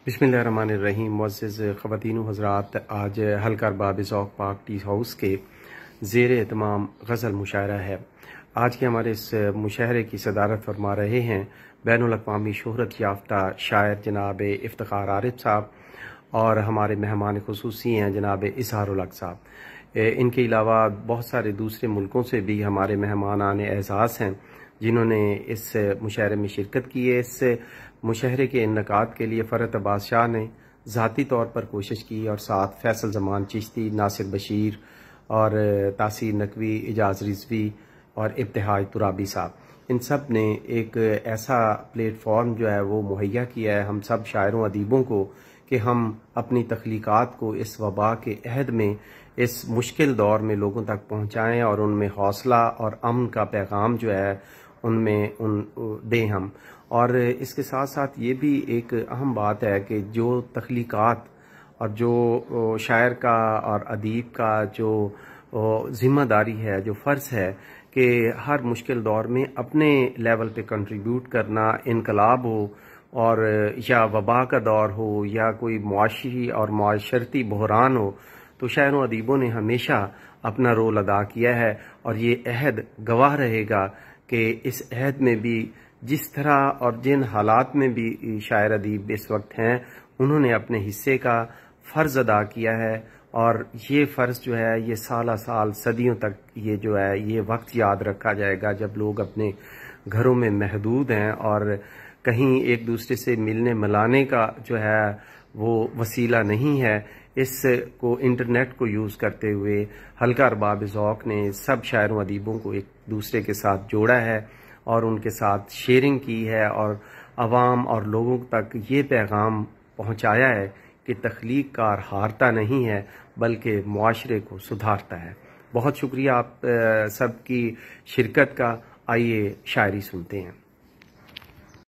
बिस्मिल्लाहिर्रहमानिर्रहीम। मुअज़्ज़िज़ ख़वातीन व हज़रात, आज हल्का अरबाब ज़ौक़ पाक टी हाउस के ज़ेर एहतमाम गज़ल मुशायरा है। आज के हमारे इस मुशायरे की सदारत फरमा रहे हैं बैनुल अक़वामी शोहरत याफ्ता शायर जनाब इफ्तिख़ार आरिफ साहब, और हमारे मेहमान ख़ुसूसी हैं जनाब इज़हारुल हक़ साहब। इनके अलावा बहुत सारे दूसरे मुल्कों से भी हमारे मेहमान आने एज़ाज़ हैं जिन्होंने इस मुशायरे में शिरकत की है। इस मुशायरे के इन्नकाद के लिए फ़रत अब्बास शाह ने ज़ाती तौर पर कोशिश की, और साथ फैसल ज़मान चिश्ती, नासिर बशीर और तासीर नकवी, इजाज़ रिज़वी और इब्तिहाज तुराबी साहब, इन सब ने एक ऐसा प्लेटफॉर्म जो है वो मुहैया किया है हम सब शायरों अदीबों को कि हम अपनी तख्लीक़ात को इस वबा के अहद में, इस मुश्किल दौर में लोगों तक पहुँचाएँ और उनमें हौसला और अमन का पैगाम जो है उनमें दें हम। और इसके साथ साथ ये भी एक अहम बात है कि जो तख्लीक़ात और जो शायर का और अदीब का जो ज़िम्मेदारी है, जो फ़र्ज़ है कि हर मुश्किल दौर में अपने लेवल पे कंट्रीब्यूट करना, इनकलाब हो और या वबा का दौर हो या कोई मुआशी और माशरती बहरान हो, तो शायरों अदीबों ने हमेशा अपना रोल अदा किया है। और ये अहद गवाह रहेगा कि इस अहद में भी जिस तरह और जिन हालात में भी शायर अदीब इस वक्त हैं, उन्होंने अपने हिस्से का फ़र्ज़ अदा किया है। और ये फ़र्ज़ जो है ये साल साल सदियों तक ये जो है ये वक्त याद रखा जाएगा जब लोग अपने घरों में महदूद हैं और कहीं एक दूसरे से मिलने मिलाने का जो है वो वसीला नहीं है। इसको इंटरनेट को यूज़ करते हुए हल्का अरबाब ज़ौक़ ने सब शायरों अदीबों को एक दूसरे के साथ जोड़ा है और उनके साथ शेयरिंग की है और अवाम और लोगों तक ये पैगाम पहुँचाया है कि तख्लीक कार हारता नहीं है बल्कि मुआशरे को सुधारता है। बहुत शुक्रिया आप सबकी शिरकत का। आइए शायरी सुनते हैं।